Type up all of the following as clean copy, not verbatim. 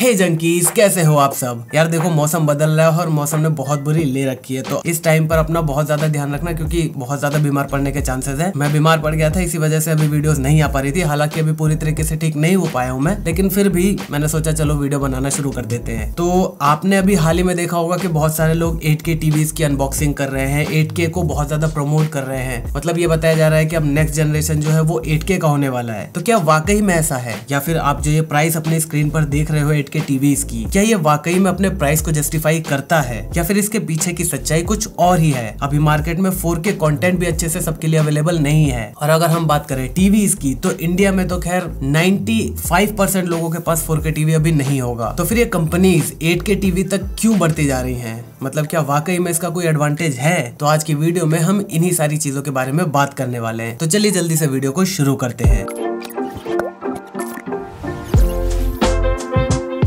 हे junkies, कैसे हो आप सब। यार देखो, मौसम बदल रहा है और मौसम ने बहुत बुरी ले रखी है, तो इस टाइम पर अपना बहुत ज्यादा ध्यान रखना, क्योंकि बहुत ज्यादा बीमार पड़ने के चांसेस है। मैं बीमार पड़ गया था, इसी वजह से अभी वीडियोस नहीं आ पा रही थी। हालांकि अभी पूरी तरीके से ठीक नहीं हो पाया हूँ मैं, लेकिन फिर भी मैंने सोचा चलो वीडियो बनाना शुरू कर देते हैं। तो आपने अभी हाल ही में देखा होगा कि बहुत सारे लोग 8K टीवीज की अनबॉक्सिंग कर रहे हैं, 8K को बहुत ज्यादा प्रमोट कर रहे हैं। मतलब ये बताया जा रहा है कि अब नेक्स्ट जनरेशन जो है वो 8K का होने वाला है। तो क्या वाकई में ऐसा है, या फिर आप जो ये प्राइस अपने स्क्रीन पर देख रहे हो 8K टीवीज की, क्या ये वाकई में अपने प्राइस को जस्टिफाई करता है, या फिर इसके पीछे की सच्चाई कुछ और ही है। अभी मार्केट में 4K कंटेंट भी अच्छे से सबके लिए अवेलेबल नहीं है। और अगर हम बात करें टीवीज की, तो इंडिया में तो खैर 95% लोगों के पास 4K टीवी अभी नहीं होगा। तो फिर ये कंपनीज 8K टीवी तक क्यों बढ़ती जा रही हैं? मतलब क्या वाकई में इसका कोई एडवांटेज है? तो आज की वीडियो में हम इन्हीं सारी चीजों के बारे में बात करने वाले हैं। तो चलिए जल्दी से वीडियो को शुरू करते हैं।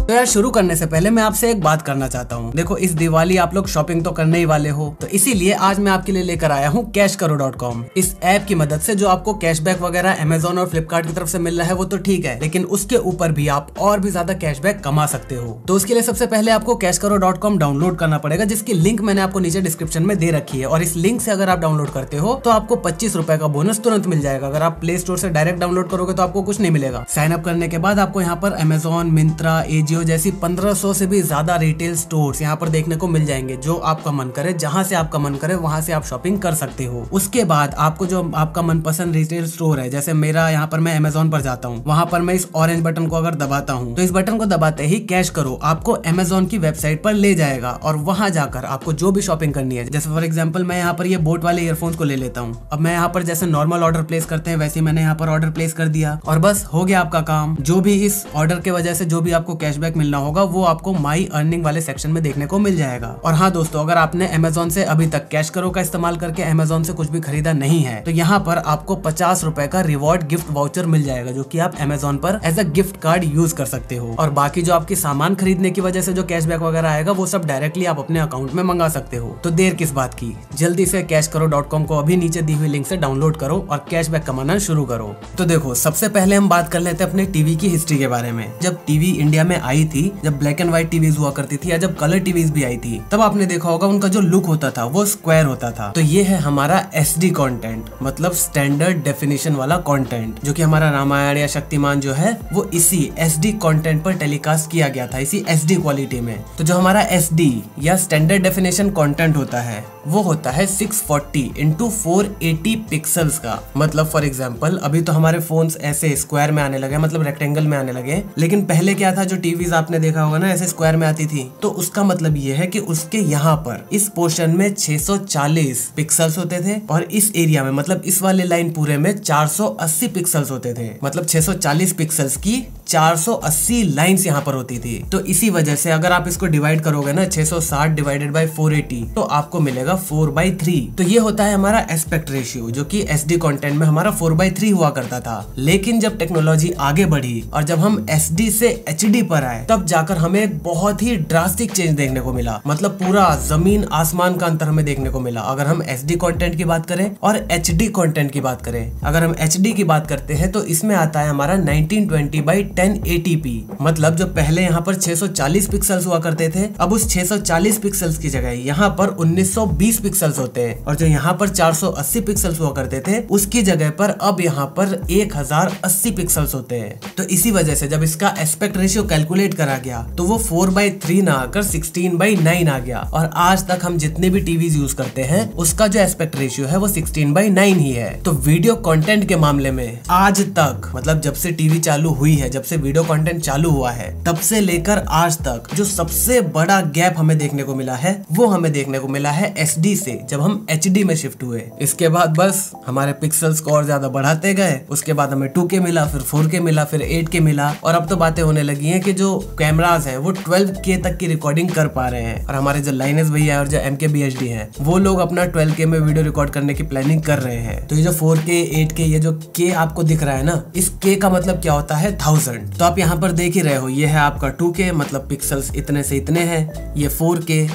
तो यार शुरू करने से पहले मैं आपसे एक बात करना चाहता हूँ। देखो, इस दिवाली आप लोग शॉपिंग तो करने ही वाले हो, तो इसीलिए आज मैं आपके लिए लेकर आया हूँ cashkaro.com। इस ऐप की मदद से जो आपको कैशबैक वगैरह अमेजोन और फ्लिपकार्ट की तरफ से मिल रहा है वो तो ठीक है, लेकिन उसके ऊपर भी आप और भी ज्यादा कैशबैक कमा सकते हो। तो उसके लिए सबसे पहले आपको cashkaro.com डाउनलोड करना पड़ेगा, जिसकी लिंक मैंने आपको नीचे डिस्क्रिप्शन में दे रखी है। और इस लिंक से अगर आप डाउनलोड करते हो तो आपको 25 रुपए का बोनस तुरंत मिल जाएगा। अगर आप प्ले स्टोर से डायरेक्ट डाउनलोड करोगे तो आपको कुछ नहीं मिलेगा। साइन अप करने के बाद आपको यहाँ पर अमेजोन, मिंत्रा, एजियो जैसी 1500 से भी ज्यादा रिटेल स्टोर्स यहाँ पर देखने को मिल जाएंगे। जो आपका मन करे, जहाँ से आपका मन करे वहां से आप शॉपिंग कर सकते हो। उसके बाद आपको जो आपका मनपसंद रिटेल स्टोर है, जैसे मेरा यहाँ पर मैं अमेजोन पर जाता हूँ, वहां पर मैं इस ऑरेंज बटन को अगर दबाता हूँ तो इस बटन को दबाते ही कैश करो आपको अमेजोन की वेबसाइट पर ले जाएगा। और वहां जाकर आपको जो भी शॉपिंग करनी है, जैसे फॉर एग्जाम्पल मैं यहाँ पर ये बोट वाले ईयरफोन्स को ले लेता हूँ। अब मैं यहाँ पर जैसे नॉर्मल ऑर्डर प्लेस करते हैं वैसे मैंने यहाँ पर ऑर्डर प्लेस कर दिया और बस हो गया आपका काम। जो भी इस ऑर्डर के वजह से जो भी आपको कैशबैक मिलना होगा वो आपको माई अर्निंग वाले सेक्शन में देखने को मिल जाएगा। और हाँ दोस्तों, अगर आपने अमेजोन से अभी तक कैश करो का इस्तेमाल करके अमेजोन से कुछ भी खरीदा नहीं है, तो यहाँ पर आपको 50 रुपए का रिवॉर्ड गिफ्ट वाउचर मिल जाएगा, जो कि आप अमेजोन पर as a gift card use कर सकते हो। और बाकी जो आपकी सामान खरीदने की वजह से जो कैशबैक वगैरह आएगा वो सब डायरेक्टली आप अपने अकाउंट में मंगा सकते हो। तो देर किस बात की, जल्दी से cashkaro.com को अभी नीचे दी हुई लिंक से डाउनलोड करो और कैशबैक कमाना शुरू करो। तो देखो, सबसे पहले हम बात कर लेते हैं अपने टीवी की हिस्ट्री के बारे में। जब टीवी इंडिया में आई थी, जब ब्लैक एंड व्हाइट टीवीज हुआ करती थी या जब कलर टीवीज भी आई थी, तब आपने देखा होगा उनका जो लुक होता था वो स्क्वायर होता था। तो ये है हमारा SD कंटेंट, मतलब स्टैंडर्ड डेफिनेशन वाला कंटेंट, जो कि हमारा रामायण या शक्तिमान जो है वो इसी SD कंटेंट पर टेलीकास्ट किया गया था, इसी SD क्वालिटी में। तो जो हमारा SD या स्टैंडर्ड डेफिनेशन कंटेंट होता है वो होता है 640 × 480 पिक्सल्स का। मतलब फॉर एग्जाम्पल अभी तो हमारे फोन्स ऐसे स्क्वायर में आने लगे, मतलब रेक्टेंगल में आने लगे, लेकिन पहले क्या था, जो टीवीज आपने देखा होगा ना ऐसे स्क्वायर में आती थी, तो उसका मतलब ये है कि उसके यहाँ पर इस पोर्शन में 640 पिक्सल्स होते थे और इस एरिया में, मतलब इस वाले लाइन पूरे में 480 पिक्सल्स होते थे। मतलब 640 पिक्सल्स की 480 लाइंस यहाँ पर होती थी। तो इसी वजह से अगर आप इसको डिवाइड करोगे ना 660 डिवाइडेड बाय 480, तो आपको मिलेगा 4/3। तो ये होता है हमारा एस्पेक्ट रेशियो, जो कि SD कंटेंट में हमारा 4/3 हुआ करता था। लेकिन जब टेक्नोलॉजी आगे बढ़ी और जब हम SD से HD पर आए, तब जाकर हमें एक बहुत ही ड्रास्टिक चेंज देखने को मिला। मतलब पूरा जमीन आसमान का अंतर हमें देखने को मिला। अगर हम SD कंटेंट की बात करें और HD कंटेंट की बात करें, अगर हम HD की बात करते हैं तो इसमें आता है हमारा 1920x1080p। मतलब जो पहले यहाँ पर 640 पिक्सल्स हुआ करते थे, अब उस 640 पिक्सल्स की जगह यहाँ पर 1920 पिक्सल्स होते हैं। और जो यहाँ पर 480 पिक्सल्स हुआ करते थे, उसकी जगह पर अब यहाँ पर 1080 पिक्सल्स होते हैं। तो इसी वजह से जब इसका एस्पेक्ट रेशियो कैलकुलेट करा गया तो वो 4/3 ना आकर 16/9 आ गया। और आज तक हम जितने भी टीवीज यूज करते हैं उसका जो एस्पेक्ट रेशियो है वो 16/9 ही है। तो वीडियो कंटेंट के मामले में आज तक, मतलब जब से टीवी चालू हुई है, जब से वीडियो कंटेंट चालू हुआ है, तब से लेकर आज तक जो सबसे बड़ा गैप हमें देखने को मिला है वो हमें देखने को मिला है SD से, जब हम HD में शिफ्ट हुए। इसके बाद बस हमारे पिक्सल्स को और ज्यादा बढ़ाते गए, उसके बाद हमें 2K मिला, फिर 4K मिला, फिर 8K मिला, और अब तो बातें होने लगी हैं कि जो कैमराज हैं वो 12K तक की रिकॉर्डिंग कर पा रहे हैं। और हमारे जो लाइनेस भैया और जो MKBHD हैं वो लोग अपना 12K में वीडियो रिकॉर्ड करने की प्लानिंग कर रहे हैं। तो ये जो 4K, 8K, ये जो K आपको दिख रहा है ना, इस K का मतलब क्या होता है 1000। तो आप यहाँ पर देख ही रहे हो, ये है आपका 2K, मतलब पिक्सल्स इतने से इतने हैं। ये 4K,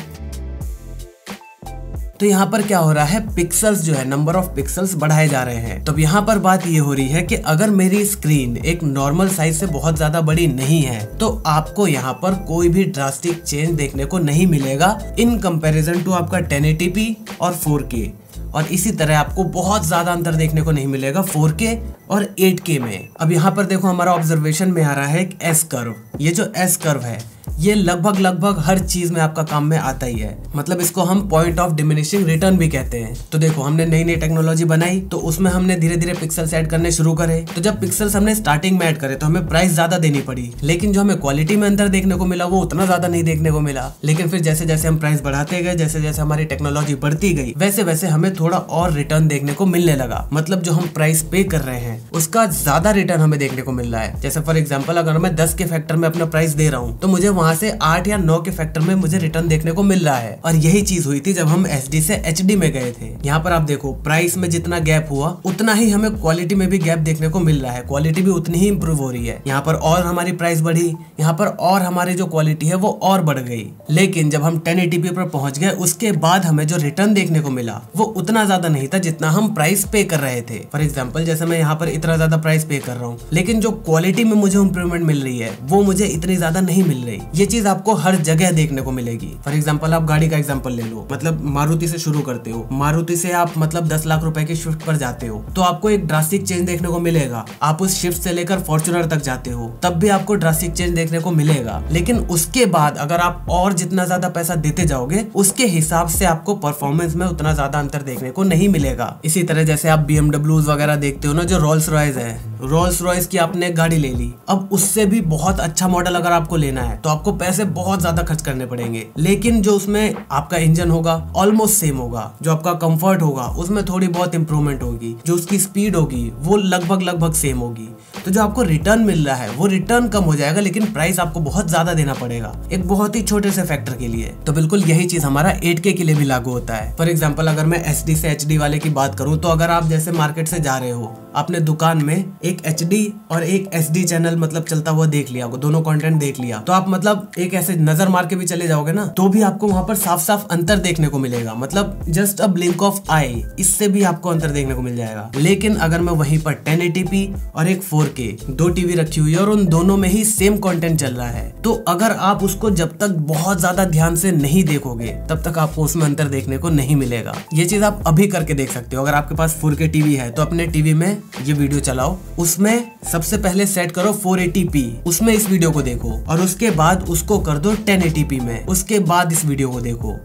तो यहाँ पर क्या हो रहा है, पिक्सल्स जो है, नंबर ऑफ पिक्सल्स बढ़ाए जा रहे हैं। तो अब यहाँ पर बात ये हो रही है कि अगर मेरी स्क्रीन एक नॉर्मल साइज से बहुत ज्यादा बड़ी नहीं है तो आपको यहाँ पर कोई भी ड्रास्टिक चेंज देखने को नहीं मिलेगा इन कंपैरिजन टू आपका 1080p और 4K। और इसी तरह आपको बहुत ज्यादा अंतर देखने को नहीं मिलेगा 4K और 8K में। अब यहाँ पर देखो हमारा ऑब्जर्वेशन में आ रहा है एक एस कर्व। ये जो एस कर्व है ये लगभग हर चीज में आपका काम में आता ही है, मतलब इसको हम पॉइंट ऑफ डिमिनिशिंग रिटर्न भी कहते हैं। तो देखो हमने नई नई टेक्नोलॉजी बनाई तो उसमें हमने धीरे धीरे पिक्सल्स ऐड करने शुरू करे। तो जब पिक्सल्स हमने स्टार्टिंग में ऐड करे तो हमें प्राइस ज्यादा देनी पड़ी, लेकिन जो हमें क्वालिटी में अंतर देखने को मिला वो उतना ज्यादा नहीं देखने को मिला। लेकिन फिर जैसे जैसे हम प्राइस बढ़ाते गए, जैसे जैसे हमारी टेक्नोलॉजी बढ़ती गई, वैसे वैसे हमें थोड़ा और रिटर्न देखने को मिलने लगा। मतलब जो हम प्राइस पे कर रहे हैं उसका ज्यादा रिटर्न हमें देखने को मिल रहा है। जैसे फॉर एग्जाम्पल अगर मैं 10 के फैक्टर में अपना प्राइस दे रहा हूँ तो मुझे वहां से 8 या 9 के फैक्टर में मुझे रिटर्न देखने को मिल रहा है। और यही चीज हुई थी जब हम SD से HD में गए थे। यहाँ पर आप देखो प्राइस में जितना गैप हुआ उतना ही हमें क्वालिटी में भी गैप देखने को मिल रहा है, क्वालिटी भी उतनी ही इंप्रूव हो रही है। यहाँ पर और हमारी प्राइस बढ़ी, यहाँ पर और हमारी जो क्वालिटी है वो और बढ़ गई। लेकिन जब हम 1080p पर पहुंच गए उसके बाद हमें जो रिटर्न देखने को मिला वो उतना ज्यादा नहीं था जितना हम प्राइस पे कर रहे थे। फॉर एग्जाम्पल जैसे मैं यहाँ पर इतना ज्यादा प्राइस पे कर रहा हूँ, लेकिन जो क्वालिटी में मुझे इंप्रूवमेंट मिल रही है वो मुझे इतनी ज्यादा नहीं मिल रही। ये चीज आपको हर जगह देखने को मिलेगी। फॉर एग्जाम्पल आप गाड़ी का एग्जाम्पल ले लो, मतलब मारुति से शुरू करते हो, मारुति से आप मतलब 10 लाख रुपए की शिफ्ट पर जाते हो तो आपको एक ड्रास्टिक चेंज देखने को मिलेगा। आप उस शिफ्ट से लेकर फॉर्च्यूनर तक जाते हो तब भी आपको ड्रास्टिक चेंज देखने को मिलेगा। लेकिन उसके बाद अगर आप और जितना ज्यादा पैसा देते जाओगे उसके हिसाब से आपको परफॉर्मेंस में उतना ज्यादा अंतर देखने को नहीं मिलेगा। इसी तरह जैसे आप BMW वगैरह देखते हो ना, जो रोल्स रॉयस है, रोल्स रॉयस की आपने गाड़ी ले ली, अब उससे भी बहुत अच्छा मॉडल अगर आपको लेना है तो आपको पैसे बहुत ज्यादा खर्च करने पड़ेंगे। लेकिन जो उसमें आपका इंजन होगा ऑलमोस्ट सेम होगा, जो आपका कंफर्ट होगा उसमें थोड़ी बहुत इंप्रूवमेंट होगी, जो उसकी स्पीड होगी वो लगभग सेम होगी। तो जो आपको रिटर्न मिल रहा है वो रिटर्न कम हो जाएगा, लेकिन प्राइस आपको बहुत ज्यादा देना पड़ेगा एक बहुत ही छोटे से फैक्टर के लिए। तो बिल्कुल यही चीज हमारा 8K के लिए भी लागू होता है। फॉर एग्जाम्पल अगर मैं SD से HD वाले की बात करूं तो अगर आप जैसे मार्केट से जा रहे हो, आपने दुकान में एक HD और एक SD चैनल मतलब चलता हुआ देख लिया, दोनों कंटेंट देख लिया, तो आप मतलब एक ऐसे नजर मार के भी चले जाओगे ना तो भी आपको वहां पर साफ साफ अंतर देखने को मिलेगा, मतलब जस्ट अ ब्लिंक ऑफ आई, इससे भी आपको अंतर देखने को मिल जाएगा। लेकिन अगर मैं वहीं पर 1080p और एक 4K दो टीवी रखी हुई है और उन दोनों में ही सेम कंटेंट चल रहा है, तो अगर आप उसको जब तक बहुत ज्यादा ध्यान से नहीं देखोगे तब तक आपको उसमें अंतर देखने को नहीं मिलेगा। ये चीज आप अभी करके देख सकते हो। अगर आपके पास 4K टीवी है तो अपने टीवी में ये वीडियो चलाओ, उसमें सबसे पहले सेट करो 480p, उसमें इस वीडियो को देखो और उसके बाद उसको कर दो 1080p में, उसके बाद इस वीडियो को देखो।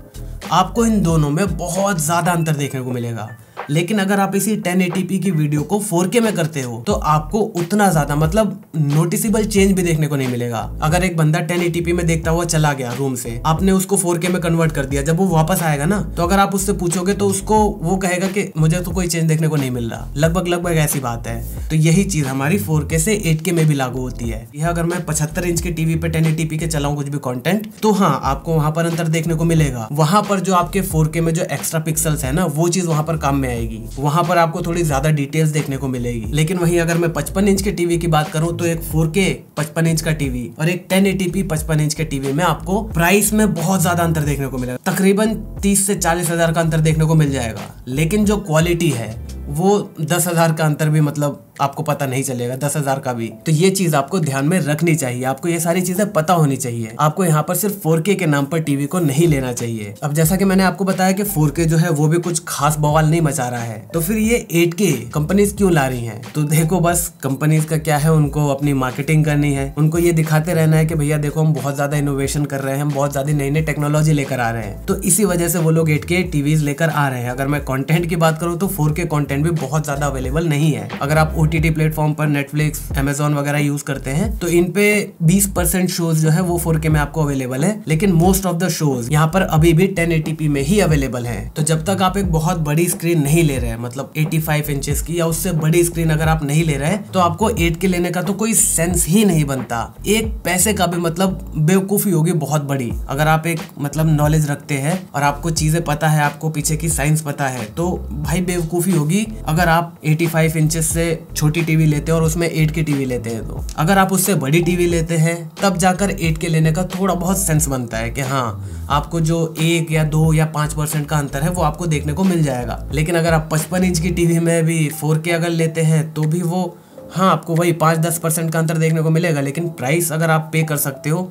आपको इन दोनों में बहुत ज्यादा अंतर देखने को मिलेगा। लेकिन अगर आप इसी 1080p की वीडियो को 4K में करते हो तो आपको उतना ज्यादा मतलब नोटिसेबल चेंज भी देखने को नहीं मिलेगा। अगर एक बंदा 1080p में देखता हुआ चला गया रूम से, आपने उसको 4K में कन्वर्ट कर दिया, जब वो वापस आएगा ना तो अगर आप उससे पूछोगे तो उसको वो कहेगा कि मुझे तो कोई चेंज देखने को नहीं मिल रहा। लगभग ऐसी बात है। तो यही चीज हमारी 4K से 8K में भी लागू होती है। यह अगर मैं 75 इंच के टीवी पे 1080p के चलाऊं कुछ भी कंटेंट, तो हाँ आपको वहां पर अंतर देखने को मिलेगा। वहां पर जो आपके 4K में जो एक्स्ट्रा पिक्सल्स है ना, वो चीज वहां पर काम में आएगी, वहां पर आपको थोड़ी ज्यादा डिटेल्स देखने को मिलेगी। लेकिन वहीं अगर मैं 55 इंच के टीवी की बात करूं तो एक 4K 55 इंच का टीवी और एक 1080p 55 इंच के टीवी में आपको प्राइस में बहुत ज्यादा अंतर देखने को मिलेगा। तकरीबन 30 से 40 हजार का अंतर देखने को मिल जाएगा। लेकिन जो क्वालिटी है वो 10,000 का अंतर भी मतलब आपको पता नहीं चलेगा, 10,000 का भी। तो ये चीज आपको ध्यान में रखनी चाहिए, आपको ये सारी चीजें पता होनी चाहिए। आपको यहाँ पर सिर्फ 4K के नाम पर टीवी को नहीं लेना चाहिए। अब जैसा कि मैंने आपको बताया कि 4K जो है वो भी कुछ खास बवाल नहीं मचा रहा है, तो फिर ये 8K कंपनीज क्यों ला रही हैं? तो देखो बस कंपनीज का क्या है, उनको अपनी मार्केटिंग करनी है, उनको ये दिखाते रहना है कि भैया देखो हम बहुत ज्यादा इनोवेशन कर रहे हैं, हम बहुत ज्यादा नई नई टेक्नोलॉजी लेकर आ रहे हैं। तो इसी वजह से वो लोग 8K टीवीज लेकर आ रहे हैं। अगर मैं कंटेंट की बात करूँ तो 4K कंटेंट भी बहुत ज्यादा अवेलेबल नहीं है। अगर आप OTT प्लेटफॉर्म पर नेटफ्लिक्स, अमेजोन वगैरह यूज करते हैं तो इन पे 20% शोज जो है वो 4K में आपको अवेलेबल है, लेकिन मोस्ट ऑफ द शोज यहाँ पर अभी भी 1080p में ही अवेलेबल है। तो जब तक आप एक बहुत बड़ी स्क्रीन नहीं ले रहे हैं, मतलब 85 इंचेस की या उससे बड़ी स्क्रीन अगर आप नहीं ले रहे तो आपको 8K लेने का तो कोई सेंस ही नहीं बनता। एक पैसे का भी मतलब बेवकूफी होगी बहुत बड़ी। अगर आप एक मतलब नॉलेज रखते हैं और आपको चीजें पता है, आपको पीछे की साइंस पता है, तो भाई बेवकूफी होगी अगर आप 85 इंचेस से छोटी टीवी लेते हैं और उसमें 8K टीवी लेते हैं। तो अगर आप उससे बड़ी टीवी लेते हैं तब जाकर 8K लेने का थोड़ा बहुत सेंस बनता है कि हाँ, आपको जो 1 या 2 या 5% का अंतर है वो आपको देखने को मिल जाएगा। लेकिन अगर आप 55 इंच की टीवी में भी 4K अगर लेते हैं तो भी वो हाँ, आपको वही 5-10% का अंतर देखने को मिलेगा। लेकिन प्राइस अगर आप पे कर सकते हो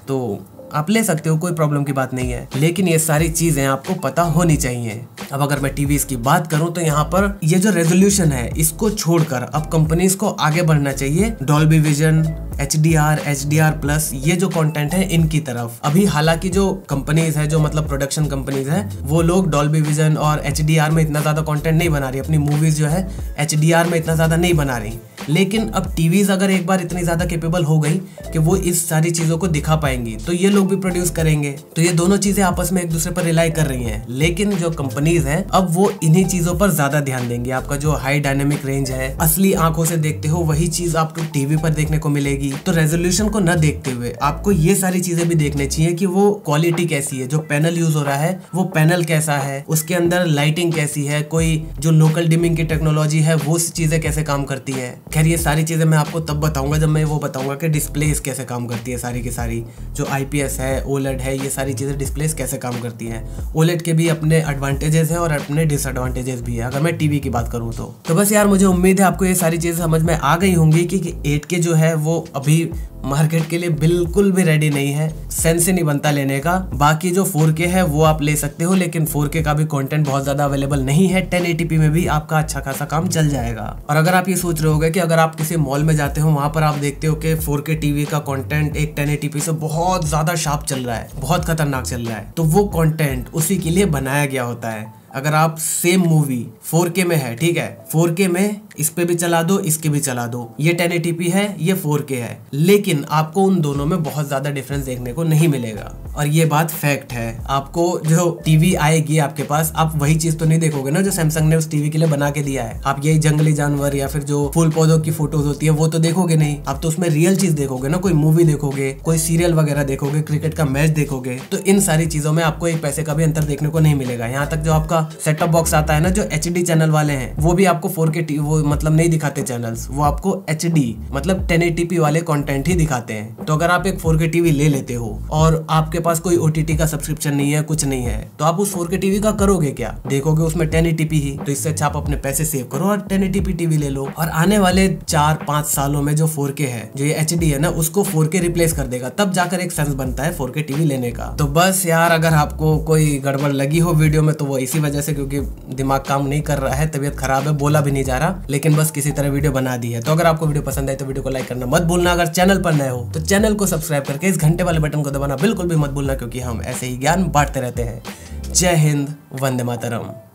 तो आप ले सकते हो, कोई प्रॉब्लम की बात नहीं है। लेकिन ये सारी चीजें आपको पता होनी चाहिए। अब अगर मैं टीवीज की बात करूं तो यहाँ पर ये जो रेजोल्यूशन है इसको छोड़कर अब कंपनीज को आगे बढ़ना चाहिए डॉल्बी विजन, HDR, HDR+, ये जो कंटेंट है इनकी तरफ। अभी हालांकि जो कंपनीज है, जो मतलब प्रोडक्शन कंपनीज है, वो लोग डॉल्बी विजन और HDR में इतना ज्यादा कंटेंट नहीं बना रही, अपनी मूवीज जो है HDR में इतना ज्यादा नहीं बना रही। लेकिन अब टीवीज अगर एक बार इतनी ज्यादा कैपेबल हो गई कि वो इस सारी चीजों को दिखा पाएंगी तो ये लोग भी प्रोड्यूस करेंगे। तो ये दोनों चीजें आपस में एक दूसरे पर रिलाई कर रही हैं। लेकिन जो कंपनीज हैं अब वो इन्हीं चीजों पर ज्यादा ध्यान देंगे। आपका जो हाई डायनेमिक रेंज है, असली आंखों से देखते हो वही चीज आपको टीवी पर देखने को मिलेगी। तो रेजोल्यूशन को न देखते हुए आपको ये सारी चीजें भी देखनी चाहिए कि वो क्वालिटी कैसी है, जो पैनल यूज हो रहा है वो पैनल कैसा है, उसके अंदर लाइटिंग कैसी है, कोई जो लोकल डिमिंग की टेक्नोलॉजी है वो चीजें कैसे काम करती है। खैर ये सारी चीजें मैं आपको तब बताऊंगा जब मैं वो बताऊंगा कि डिस्प्लेस कैसे काम करती है। सारी की सारी जो IPS है, OLED है, ये सारी चीजें डिस्प्लेस कैसे काम करती है। OLED के भी अपने एडवांटेजेस है और अपने डिसएडवांटेजेस भी है अगर मैं टीवी की बात करूँ तो बस यार मुझे उम्मीद है आपको ये सारी चीजें समझ में आ गई होंगी कि 8K जो है वो अभी मार्केट के लिए बिल्कुल भी रेडी नहीं है, सेंस ही नहीं बनता लेने का। बाकी जो 4K है वो आप ले सकते हो, लेकिन 4K का भी कंटेंट बहुत ज्यादा अवेलेबल नहीं है। 1080p में भी आपका अच्छा खासा काम चल जाएगा। और अगर आप ये सोच रहे होगे कि अगर आप किसी मॉल में जाते हो वहां पर आप देखते हो कि 4K टीवी का कंटेंट एक 1080p से बहुत ज्यादा शार्प चल रहा है, बहुत खतरनाक चल रहा है, तो वो कंटेंट उसी के लिए बनाया गया होता है। अगर आप सेम मूवी 4K में है, ठीक है, 4K में इस पे भी चला दो, इसके भी चला दो, ये 1080p है, ये 4K है, लेकिन आपको उन दोनों में बहुत ज्यादा डिफरेंस देखने को नहीं मिलेगा। और ये बात फैक्ट है। आपको जो टीवी आएगी आपके पास, आप वही चीज तो नहीं देखोगे ना जो सैमसंग ने उस टीवी के लिए बना के दिया है। आप यही जंगली जानवर या फिर जो फूल पौधों की फोटोज होती है वो तो देखोगे नहीं। आप तो उसमें रियल चीज देखोगे ना, कोई मूवी देखोगे, कोई सीरियल वगैरह देखोगे, क्रिकेट का मैच देखोगे। तो इन सारी चीजों में आपको एक पैसे का भी अंतर देखने को नहीं मिलेगा। यहाँ तक जो आपका सेटअप बॉक्स आता है ना, जो HD चैनल वाले हैं, वो भी आपको 4K वो मतलब नहीं दिखाते चैनल्स, वो आपको HD मतलब 1080p वाले कंटेंट ही दिखाते हैं। तो अगर आप एक 4K टीवी ले लेते हो और आपके पास कोई OTT का सब्सक्रिप्शन नहीं है, कुछ नहीं है, तो आप उस 4K टीवी का करोगे क्या? देखोगे उसमें 1080p ही। तो इससे अच्छा आप अपने पैसे सेव करो और 1080p टीवी ले लो। और आने वाले 4-5 सालों में जो 4K है, जो ये HD है ना, उसको 4K रिप्लेस कर देगा। तब जाकर एक सेंस बनता है 4K टीवी लेने का। तो बस यार, अगर आपको कोई गड़बड़ लगी हो वीडियो में तो वो इसी वजह से, क्योंकि दिमाग काम नहीं कर रहा है, तबीयत खराब है, बोला भी नहीं जा रहा, लेकिन बस किसी तरह वीडियो बना दी है। तो अगर आपको वीडियो पसंद आए तो वीडियो को लाइक करना मत भूलना। अगर चैनल पर नए हो तो चैनल को सब्सक्राइब करके इस घंटे वाले बटन को दबाना बिल्कुल भी मत भूलना, क्योंकि हम ऐसे ही ज्ञान बांटते रहते हैं। जय हिंद, वंदे मातरम।